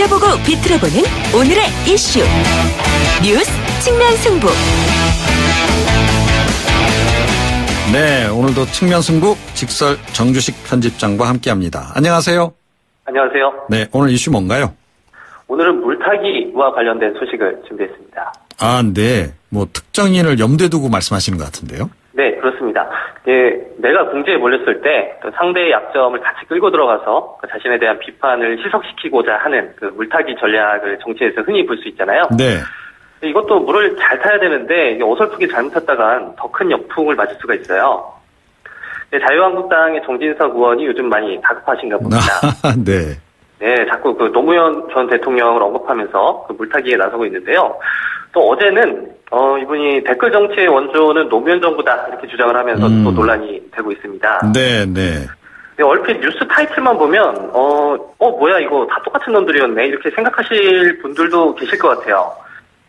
둘러보고 비틀어보는 오늘의 이슈 뉴스 측면 승부. 네, 오늘도 측면 승부 직설 정주식 편집장과 함께합니다. 안녕하세요. 안녕하세요. 네, 오늘 이슈 뭔가요? 오늘은 물타기와 관련된 소식을 준비했습니다. 아, 네. 뭐 특정인을 염두에 두고 말씀하시는 것 같은데요? 네, 그렇습니다. 내가 궁지에 몰렸을 때 상대의 약점을 같이 끌고 들어가서 자신에 대한 비판을 희석시키고자 하는 그 물타기 전략을 정치에서 흔히 볼 수 있잖아요. 네. 이것도 물을 잘 타야 되는데 어설프게 잘못 탔다간 더 큰 역풍을 맞을 수가 있어요. 자유한국당의 정진석 의원이 요즘 많이 다급하신가 봅니다. 네. 네, 자꾸 그 노무현 전 대통령을 언급하면서 그 물타기에 나서고 있는데요. 또 어제는 이분이 댓글 정치의 원조는 노무현 정부다 이렇게 주장을 하면서 또 논란이 되고 있습니다. 네, 네. 얼핏 뉴스 타이틀만 보면 뭐야 이거 다 똑같은 놈들이었네 이렇게 생각하실 분들도 계실 것 같아요.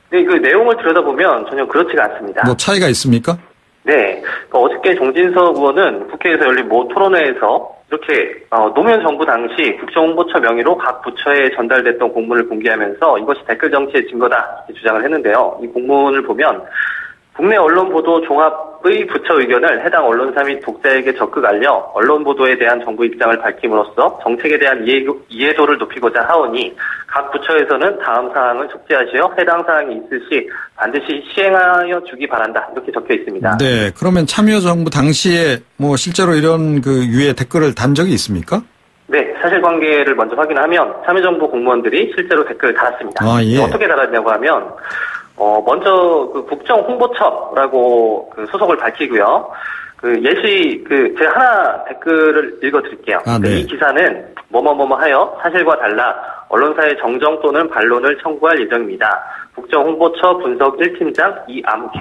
근데 그 내용을 들여다보면 전혀 그렇지가 않습니다. 뭐 차이가 있습니까? 네, 어저께 정진석 의원은 국회에서 열린 모 토론회에서 이렇게 노무현 정부 당시 국정홍보처 명의로 각 부처에 전달됐던 공문을 공개하면서 이것이 댓글 정치의 증거다 이렇게 주장을 했는데요. 이 공문을 보면 국내 언론 보도 종합의 부처 의견을 해당 언론사 및 독자에게 적극 알려 언론 보도에 대한 정부 입장을 밝힘으로써 정책에 대한 이해도를 높이고자 하오니 각 부처에서는 다음 사항을 숙지하시어 해당 사항이 있을 시 반드시 시행하여 주기 바란다 이렇게 적혀 있습니다. 네, 그러면 참여정부 당시에 뭐 실제로 이런 그 유해 댓글을 단 적이 있습니까? 네, 사실관계를 먼저 확인하면 참여정부 공무원들이 실제로 댓글을 달았습니다. 아, 예. 어떻게 달았냐고 하면 먼저 그 국정홍보처라고 그 소속을 밝히고요. 제가 하나 댓글을 읽어드릴게요. 아, 네. 이 기사는 뭐뭐뭐뭐 사실과 달라 언론사의 정정 또는 반론을 청구할 예정입니다. 국정홍보처 분석 1팀장 이아무개.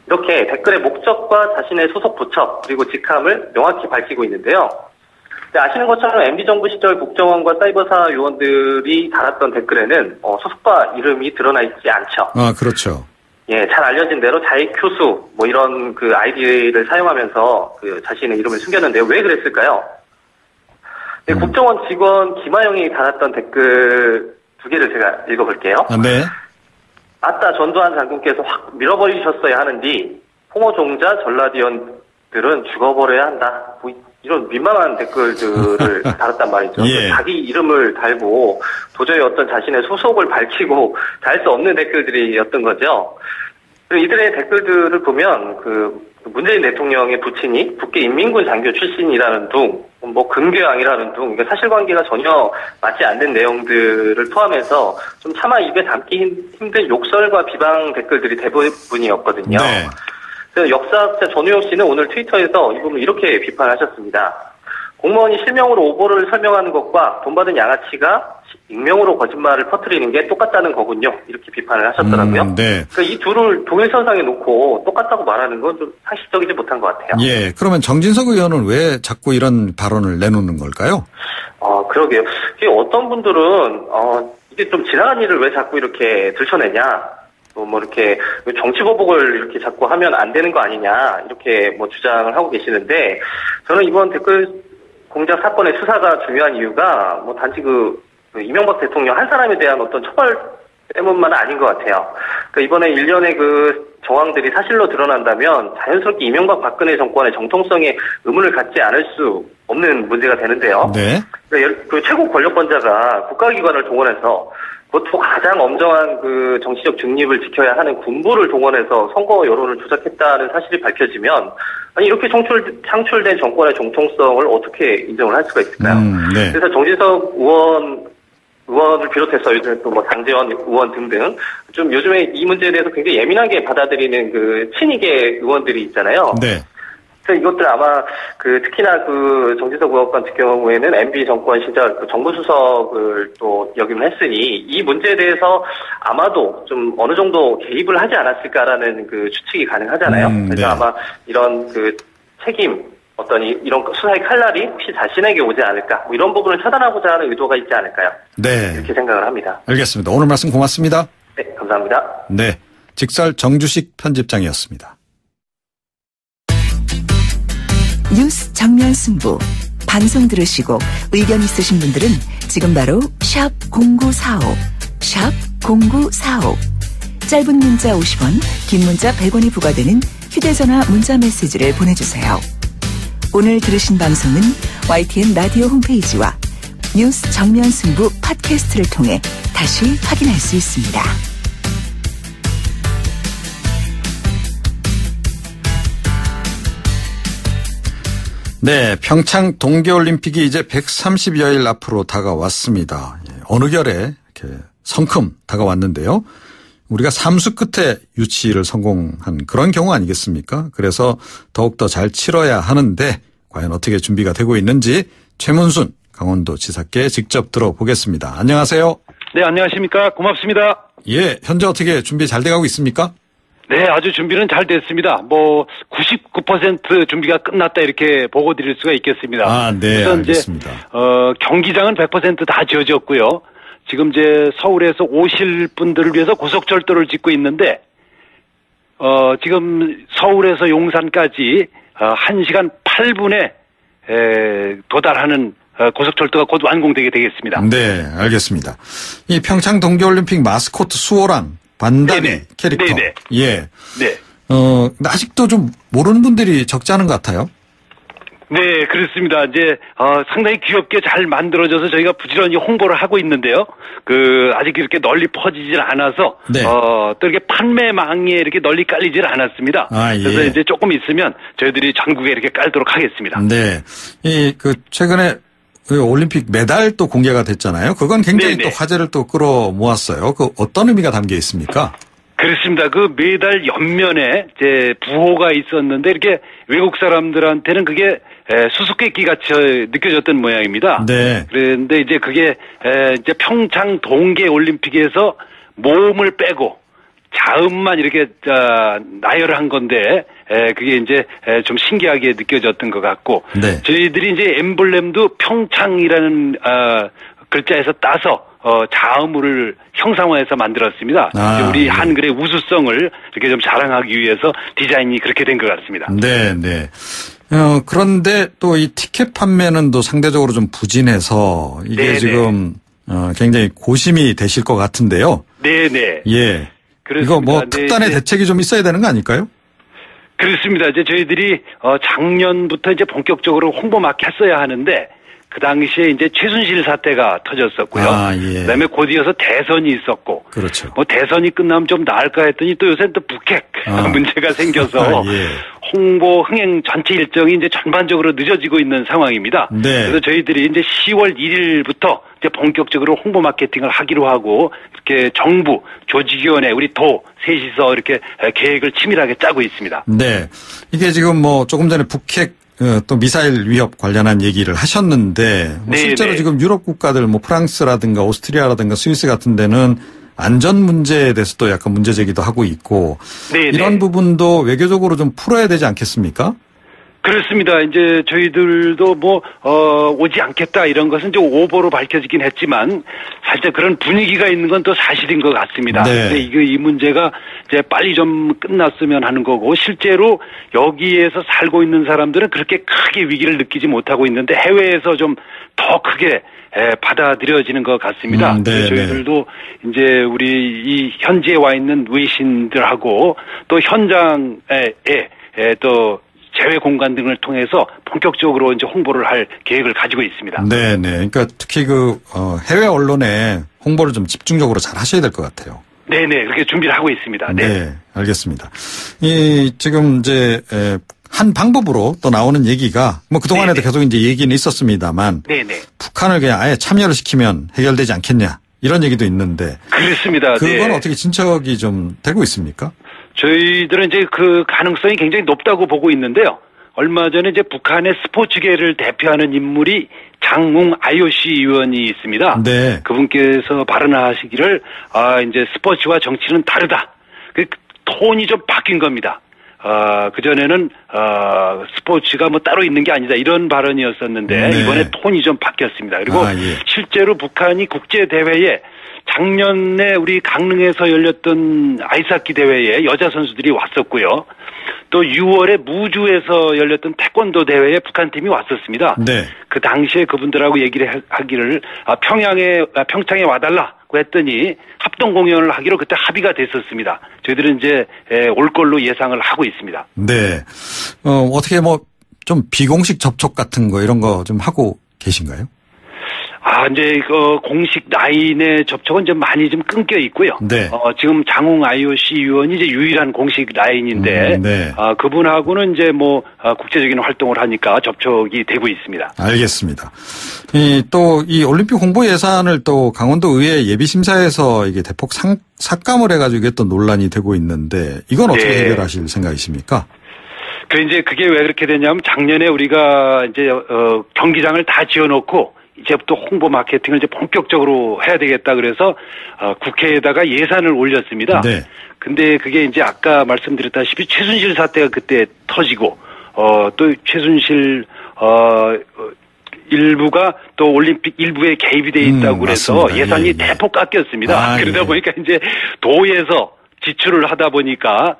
이렇게 댓글의 목적과 자신의 소속 부처 그리고 직함을 명확히 밝히고 있는데요. 아시는 것처럼 MB정부 시절 국정원과 사이버사 요원들이 달았던 댓글에는 소속과 이름이 드러나 있지 않죠. 아, 그렇죠. 예, 잘 알려진 대로 자익효수 뭐 이런 그 아이디를 사용하면서 그 자신의 이름을 숨겼는데요. 왜 그랬을까요? 네, 국정원 직원 김하영이 달았던 댓글 두 개를 제가 읽어볼게요. 아, 네. 아따 전두환 장군께서 확 밀어버리셨어야 하는디 호모종자 전라디언들은 죽어버려야 한다. 뭐 이런 민망한 댓글들을 달았단 말이죠. 예. 자기 이름을 달고 도저히 어떤 자신의 소속을 밝히고 달 수 없는 댓글들이었던 거죠. 그리고 이들의 댓글들을 보면 그 문재인 대통령의 부친이 북계 인민군 장교 출신이라는 둥, 뭐 금괴왕이라는 둥, 그러니까 사실관계가 전혀 맞지 않는 내용들을 포함해서 좀 차마 입에 담기 힘든 욕설과 비방 댓글들이 대부분이었거든요. 네. 역사학자 전우용 씨는 오늘 트위터에서 이 부분을 이렇게 비판하셨습니다. 공무원이 실명으로 오보를 설명하는 것과 돈 받은 양아치가 익명으로 거짓말을 퍼뜨리는 게 똑같다는 거군요. 이렇게 비판을 하셨더라고요. 네. 그러니까 이 둘을 동일선상에 놓고 똑같다고 말하는 건 좀 상식적이지 못한 것 같아요. 예. 그러면 정진석 의원은 왜 자꾸 이런 발언을 내놓는 걸까요? 그러게요. 어떤 분들은 이게 좀 지나간 일을 왜 자꾸 이렇게 들춰내냐. 뭐 이렇게 정치보복을 이렇게 자꾸 하면 안 되는 거 아니냐 이렇게 뭐 주장을 하고 계시는데 저는 이번 댓글 공작 사건의 수사가 중요한 이유가 뭐 단지 그 이명박 대통령 한 사람에 대한 어떤 처벌 때문만은 아닌 것 같아요. 그러니까 이번에 일련의 그 정황들이 사실로 드러난다면 자연스럽게 이명박 박근혜 정권의 정통성에 의문을 갖지 않을 수 없는 문제가 되는데요. 네. 그러니까 그 최고 권력권자가 국가기관을 동원해서 그것도 가장 엄정한 그 정치적 중립을 지켜야 하는 군부를 동원해서 선거 여론을 조작했다는 사실이 밝혀지면 아니 이렇게 창출된 정권의 정통성을 어떻게 인정을 할 수가 있을까요? 네. 그래서 정진석 의원을 비롯해서 요즘에 또 뭐 장제원 의원 등등 좀 요즘에 이 문제에 대해서 굉장히 예민하게 받아들이는 그 친이계 의원들이 있잖아요. 네. 그래서 이것들 아마 특히나 그 정진석 의원 같은 경우에는 MB 정권 시절 그 정부수석을 또 역임을 했으니 이 문제에 대해서 아마도 좀 어느 정도 개입을 하지 않았을까라는 그 추측이 가능하잖아요. 그래서 네. 아마 이런 그 책임 이런 수사의 칼날이 혹시 자신에게 오지 않을까 뭐 이런 부분을 차단하고자 하는 의도가 있지 않을까요? 네. 이렇게 생각을 합니다. 알겠습니다. 오늘 말씀 고맙습니다. 네, 감사합니다. 네. 직설 정주식 편집장이었습니다. 뉴스 정면 승부. 방송 들으시고 의견 있으신 분들은 지금 바로 샵 0945, 샵 0945. 짧은 문자 50원, 긴 문자 100원이 부과되는 휴대전화 문자 메시지를 보내주세요. 오늘 들으신 방송은 YTN 라디오 홈페이지와 뉴스 정면 승부 팟캐스트를 통해 다시 확인할 수 있습니다. 네, 평창 동계올림픽이 이제 130여일 앞으로 다가왔습니다. 어느 결에 이렇게 성큼 다가왔는데요. 우리가 삼수 끝에 유치를 성공한 그런 경우 아니겠습니까? 그래서 더욱더 잘 치러야 하는데 과연 어떻게 준비가 되고 있는지 최문순 강원도지사께 직접 들어보겠습니다. 안녕하세요. 네, 안녕하십니까. 고맙습니다. 예, 현재 어떻게 준비 잘 돼가고 있습니까? 네, 아주 준비는 잘 됐습니다. 99% 준비가 끝났다 이렇게 보고 드릴 수가 있겠습니다. 아, 네, 우선 알겠습니다. 경기장은 100% 다 지어졌고요. 지금 이제 서울에서 오실 분들을 위해서 고속철도를 짓고 있는데, 지금 서울에서 용산까지 1시간 8분에 도달하는 고속철도가 곧 완공되게 되겠습니다. 네, 알겠습니다. 이 평창 동계올림픽 마스코트 수호랑 반다리 네네. 캐릭터. 네네. 예. 네. 근데 아직도 좀 모르는 분들이 적지 않은 것 같아요. 네, 그렇습니다. 이제, 상당히 귀엽게 잘 만들어져서 저희가 부지런히 홍보를 하고 있는데요. 아직 이렇게 널리 퍼지질 않아서, 네. 또 이렇게 판매망에 이렇게 널리 깔리질 않았습니다. 아, 예. 그래서 이제 조금 있으면 저희들이 전국에 이렇게 깔도록 하겠습니다. 네. 최근에 올림픽 메달 또 공개가 됐잖아요. 그건 굉장히 네네. 또 화제를 또 끌어모았어요. 어떤 의미가 담겨 있습니까? 그렇습니다. 그 메달 옆면에 이제 부호가 있었는데 이렇게 외국 사람들한테는 그게 수수께끼 같이 느껴졌던 모양입니다. 네. 그런데 이제 그게 이제 평창 동계 올림픽에서 모음을 빼고 자음만 이렇게 나열한 건데 그게 이제 좀 신기하게 느껴졌던 것 같고 네. 저희들이 이제 엠블렘도 평창이라는 글자에서 따서 자음을 형상화해서 만들었습니다. 아, 우리 네. 한글의 우수성을 이렇게 좀 자랑하기 위해서 디자인이 그렇게 된 것 같습니다. 네, 네. 그런데 또 이 티켓 판매는 또 상대적으로 좀 부진해서 이게 네네. 지금 굉장히 고심이 되실 것 같은데요. 네네. 예. 그렇습니다. 이거 네, 특단의 네. 대책이 좀 있어야 되는 거 아닐까요? 그렇습니다. 이제 저희들이 작년부터 이제 본격적으로 홍보 막 했어야 하는데 그 당시에 이제 최순실 사태가 터졌었고요. 아, 예. 그다음에 곧 이어서 대선이 있었고. 그렇죠. 대선이 끝나면 좀 나을까 했더니 또 요새 또 북핵 문제가 생겨서 예. 홍보 흥행 전체 일정이 이제 전반적으로 늦어지고 있는 상황입니다. 네. 그래서 저희들이 이제 10월 1일부터 이제 본격적으로 홍보 마케팅을 하기로 하고 이렇게 정부, 조직위원회, 우리 도 셋이서 이렇게 계획을 치밀하게 짜고 있습니다. 네. 이게 지금 조금 전에 북핵 또 미사일 위협 관련한 얘기를 하셨는데 네, 실제로 네. 지금 유럽 국가들 프랑스라든가 오스트리아라든가 스위스 같은 데는 안전 문제에 대해서도 약간 문제 제기도 하고 있고 네, 이런 네. 부분도 외교적으로 좀 풀어야 되지 않겠습니까? 그렇습니다. 이제 저희들도 오지 않겠다 이런 것은 좀 오보로 밝혀지긴 했지만 살짝 그런 분위기가 있는 건 또 사실인 것 같습니다. 네. 근데 이 문제가 이제 빨리 좀 끝났으면 하는 거고 실제로 여기에서 살고 있는 사람들은 그렇게 크게 위기를 느끼지 못하고 있는데 해외에서 좀 더 크게 받아들여지는 것 같습니다. 네, 저희들도 이제 우리 이 현지에 와 있는 외신들하고 또 현장에 또 제외 공간 등을 통해서 본격적으로 이제 홍보를 할 계획을 가지고 있습니다. 네, 네. 그러니까 특히 해외 언론에 홍보를 좀 집중적으로 잘 하셔야 될 것 같아요. 네네, 그렇게 준비를 하고 있습니다. 네. 네, 알겠습니다. 지금 이제 한 방법으로 또 나오는 얘기가 그동안에도 네네. 계속 이제 얘기는 있었습니다만 네네. 북한을 그냥 아예 참여를 시키면 해결되지 않겠냐 이런 얘기도 있는데 그렇습니다. 그건 네. 어떻게 진척이 좀 되고 있습니까? 저희들은 이제 그 가능성이 굉장히 높다고 보고 있는데요. 얼마 전에 이제 북한의 스포츠계를 대표하는 인물이 장웅 IOC 의원이 있습니다. 네. 그분께서 발언하시기를 이제 스포츠와 정치는 다르다. 그 톤이 좀 바뀐 겁니다. 그전에는, 스포츠가 뭐 따로 있는 게 아니다. 이런 발언이었었는데, 네. 이번에 톤이 좀 바뀌었습니다. 그리고 예. 실제로 북한이 국제대회에 작년에 우리 강릉에서 열렸던 아이스하키 대회에 여자 선수들이 왔었고요. 또 6월에 무주에서 열렸던 태권도 대회에 북한 팀이 왔었습니다. 네. 그 당시에 그분들하고 얘기를 하기를 평창에 와달라고 했더니 합동 공연을 하기로 그때 합의가 됐었습니다. 저희들은 이제 올 걸로 예상을 하고 있습니다. 네. 어떻게 뭐 좀 비공식 접촉 같은 거 이런 거 좀 하고 계신가요? 이제 공식 라인의 접촉은 좀 많이 좀 끊겨 있고요. 네. 지금 장홍 IOC 위원이 이제 유일한 공식 라인인데, 네. 그분하고는 이제 뭐 국제적인 활동을 하니까 접촉이 되고 있습니다. 알겠습니다. 또 이 올림픽 홍보 예산을 또 강원도 의회 예비심사에서 이게 대폭 삭감을 해가지고 이게 또 논란이 되고 있는데 이건 어떻게 네. 해결하실 생각이십니까? 이제 그게 왜 그렇게 되냐면 작년에 우리가 이제 경기장을 다 지어놓고 이제부터 홍보 마케팅을 이제 본격적으로 해야 되겠다 그래서 국회에다가 예산을 올렸습니다. 네. 근데 그게 이제 아까 말씀드렸다시피 최순실 사태가 그때 터지고 또 최순실 일부가 또 올림픽 일부에 개입이 돼 있다고 그래서 맞습니다. 예산이 예. 대폭 깎였습니다. 그러다 예. 보니까 이제 도에서 지출을 하다 보니까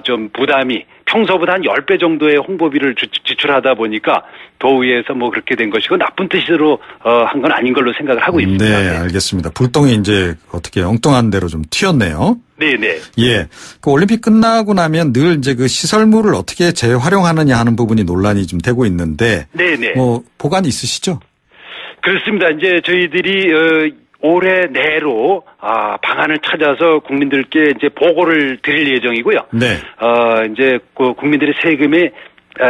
좀 부담이 평소보다 한 10배 정도의 홍보비를 지출하다 보니까 도의회에서 뭐 그렇게 된 것이고 나쁜 뜻으로 한 건 아닌 걸로 생각을 하고 있습니다. 네, 알겠습니다. 불똥이 이제 어떻게 엉뚱한 대로 좀 튀었네요. 네네. 예. 그 올림픽 끝나고 나면 늘 이제 그 시설물을 어떻게 재활용하느냐 하는 부분이 논란이 좀 되고 있는데. 네네. 뭐 보관이 있으시죠? 그렇습니다. 이제 저희들이 올해 내로 방안을 찾아서 국민들께 이제 보고를 드릴 예정이고요. 네. 이제 그 국민들의 세금이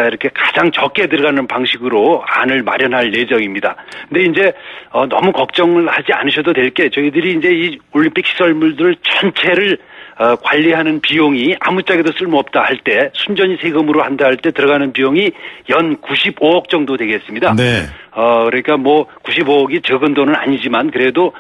이렇게 가장 적게 들어가는 방식으로 안을 마련할 예정입니다. 근데 이제 너무 걱정을 하지 않으셔도 될 게 저희들이 이제 이 올림픽 시설물들 전체를 관리하는 비용이 아무짝에도 쓸모없다 할 때 순전히 세금으로 한다 할 때 들어가는 비용이 연 95억 정도 되겠습니다. 네. 그러니까 뭐 95억이 적은 돈은 아니지만 그래도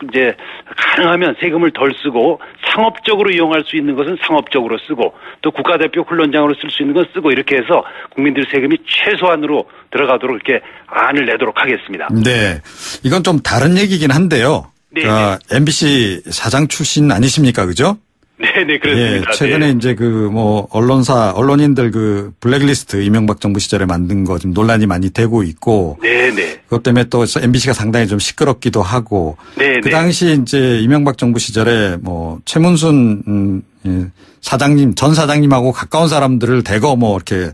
이제 가능하면 세금을 덜 쓰고 상업적으로 이용할 수 있는 것은 상업적으로 쓰고 또 국가대표 훈련장으로 쓸 수 있는 건 쓰고 이렇게 해서 국민들 세금이 최소한으로 들어가도록 이렇게 안을 내도록 하겠습니다. 네. 이건 좀 다른 얘기긴 한데요. 네. MBC 사장 출신 아니십니까? 그죠? 네네, 그렇습니다. 예, 최근에 네. 이제 언론인들 블랙리스트 이명박 정부 시절에 만든 거 좀 논란이 많이 되고 있고. 네네. 그것 때문에 또 MBC가 상당히 좀 시끄럽기도 하고. 네네. 그 당시 이제 이명박 정부 시절에 최문순 전 사장님하고 가까운 사람들을 대거 이렇게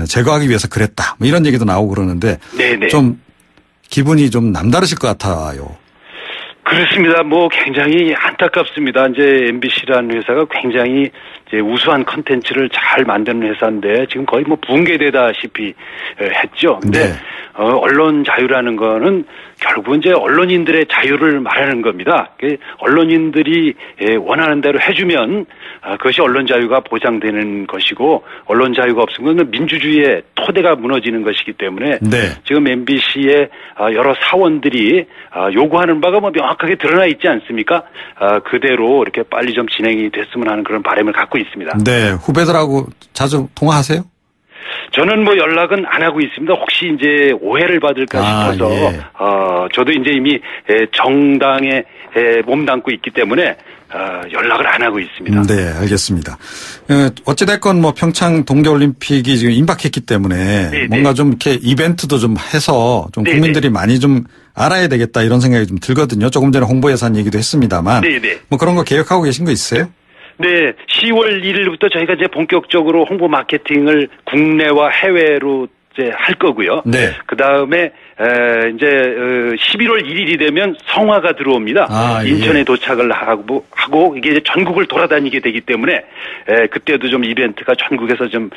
제거하기 위해서 그랬다. 이런 얘기도 나오고 그러는데. 네네. 좀 기분이 좀 남다르실 것 같아요. 그렇습니다. 굉장히 안타깝습니다. 이제 MBC라는 회사가 굉장히 이제 우수한 컨텐츠를 잘 만드는 회사인데 지금 거의 붕괴되다시피 했죠. 근데 네. 언론 자유라는 거는 결국 이제 언론인들의 자유를 말하는 겁니다. 언론인들이 원하는 대로 해주면 그것이 언론 자유가 보장되는 것이고 언론 자유가 없으면 민주주의의 토대가 무너지는 것이기 때문에 네. 지금 MBC의 여러 사원들이 요구하는 바가 명확하게 드러나 있지 않습니까? 그대로 이렇게 빨리 좀 진행이 됐으면 하는 그런 바람을 갖고 있습니다. 네. 후배들하고 자주 통화하세요? 저는 연락은 안 하고 있습니다. 혹시 이제 오해를 받을까 싶어서, 예. 저도 이제 이미 정당에 몸담고 있기 때문에, 연락을 안 하고 있습니다. 네, 알겠습니다. 어찌됐건 평창 동계올림픽이 지금 임박했기 때문에 네네. 뭔가 좀 이렇게 이벤트도 좀 해서 좀 네네. 국민들이 많이 좀 알아야 되겠다 이런 생각이 좀 들거든요. 조금 전에 홍보 예산 얘기도 했습니다만. 네네. 그런 거 계획하고 계신 거 있어요? 네, 10월 1일부터 저희가 이제 본격적으로 홍보 마케팅을 국내와 해외로 이제 할 거고요. 네. 그 다음에 이제 11월 1일이 되면 성화가 들어옵니다. 인천에 도착을 하고 이게 이제 전국을 돌아다니게 되기 때문에 그때도 좀 이벤트가 전국에서 좀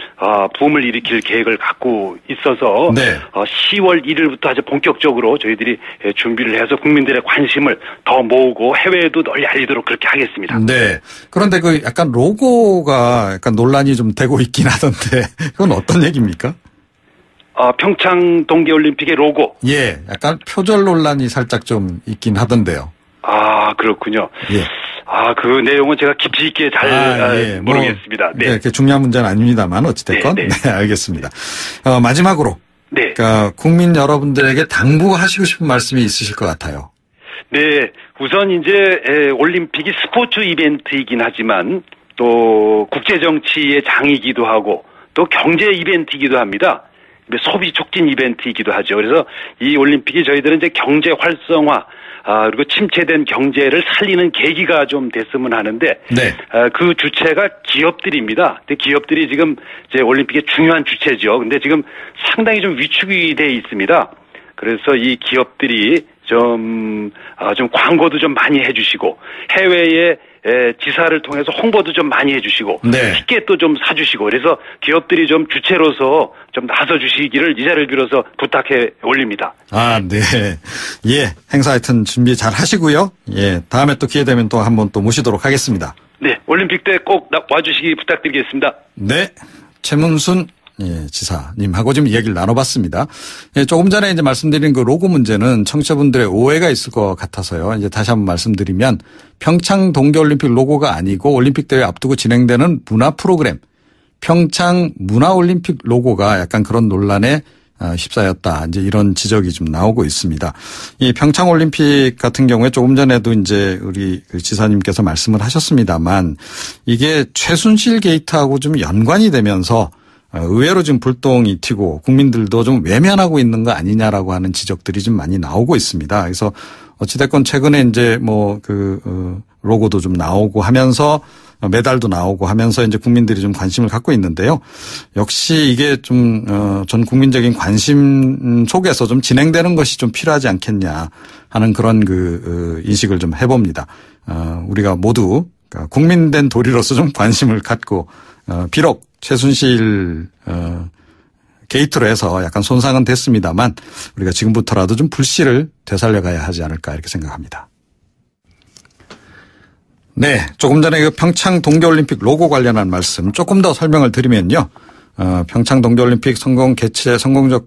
붐을 일으킬 계획을 갖고 있어서 네. 10월 1일부터 아주 본격적으로 저희들이 준비를 해서 국민들의 관심을 더 모으고 해외에도 널리 알리도록 그렇게 하겠습니다. 네. 그런데 약간 로고가 약간 논란이 좀 되고 있긴 하던데 그건 어떤 얘기입니까? 평창 동계올림픽의 로고. 예, 약간 표절 논란이 살짝 좀 있긴 하던데요. 그렇군요. 예. 그 내용은 제가 깊이 있게 잘 모르겠습니다. 네. 이렇게 중요한 문제는 아닙니다만 어찌됐건. 네, 알겠습니다. 마지막으로. 네. 그러니까 국민 여러분들에게 당부하시고 싶은 말씀이 있으실 것 같아요. 네. 우선 이제 올림픽이 스포츠 이벤트이긴 하지만 또 국제정치의 장이기도 하고 또 경제 이벤트이기도 합니다. 소비 촉진 이벤트이기도 하죠. 그래서 이 올림픽이 저희들은 이제 경제 활성화, 그리고 침체된 경제를 살리는 계기가 좀 됐으면 하는데, 네. 그 주체가 기업들입니다. 근데 기업들이 지금 이제 올림픽의 중요한 주체죠. 근데 지금 상당히 좀 위축이 돼 있습니다. 그래서 이 기업들이 좀 광고도 좀 많이 해주시고, 해외에 지사를 통해서 홍보도 좀 많이 해주시고, 네. 티켓도 좀 사주시고, 그래서 기업들이 좀 주체로서 좀 나서주시기를 이 자리를 빌어서 부탁해 올립니다. 네. 예. 행사 하여튼 준비 잘 하시고요. 예. 다음에 또 기회 되면 또 한번 또 모시도록 하겠습니다. 네. 올림픽 때 꼭 와주시기 부탁드리겠습니다. 네. 최문순 지사님하고 좀 이야기를 나눠봤습니다. 조금 전에 이제 말씀드린 그 로고 문제는 청취자분들의 오해가 있을 것 같아서요. 이제 다시 한번 말씀드리면 평창 동계올림픽 로고가 아니고 올림픽 대회 앞두고 진행되는 문화 프로그램 평창 문화올림픽 로고가 약간 그런 논란에 휩싸였다. 이제 이런 지적이 좀 나오고 있습니다. 이 평창올림픽 같은 경우에 조금 전에도 이제 우리 지사님께서 말씀을 하셨습니다만 이게 최순실 게이트하고 좀 연관이 되면서 의외로 지금 불똥이 튀고 국민들도 좀 외면하고 있는 거 아니냐라고 하는 지적들이 좀 많이 나오고 있습니다. 그래서 어찌됐건 최근에 이제 로고도 좀 나오고 하면서 메달도 나오고 하면서 이제 국민들이 좀 관심을 갖고 있는데요. 역시 이게 좀, 전 국민적인 관심 속에서 좀 진행되는 것이 좀 필요하지 않겠냐 하는 그런 인식을 좀 해봅니다. 우리가 모두 국민된 도리로서 좀 관심을 갖고, 비록 최순실 게이트로 해서 약간 손상은 됐습니다만 우리가 지금부터라도 좀 불씨를 되살려가야 하지 않을까 이렇게 생각합니다. 네, 조금 전에 그 평창 동계올림픽 로고 관련한 말씀 조금 더 설명을 드리면요. 평창 동계올림픽 성공적인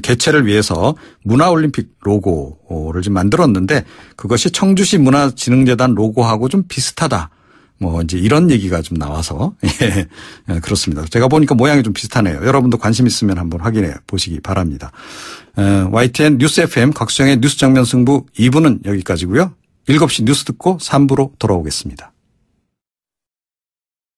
개최를 위해서 문화올림픽 로고를 좀 만들었는데 그것이 청주시 문화진흥재단 로고하고 좀 비슷하다. 이제 이런 얘기가 좀 나와서, 그렇습니다. 제가 보니까 모양이 좀 비슷하네요. 여러분도 관심 있으면 한번 확인해 보시기 바랍니다. YTN 뉴스 FM 각수영의 뉴스 정면 승부 2부는 여기까지고요. 7시 뉴스 듣고 3부로 돌아오겠습니다.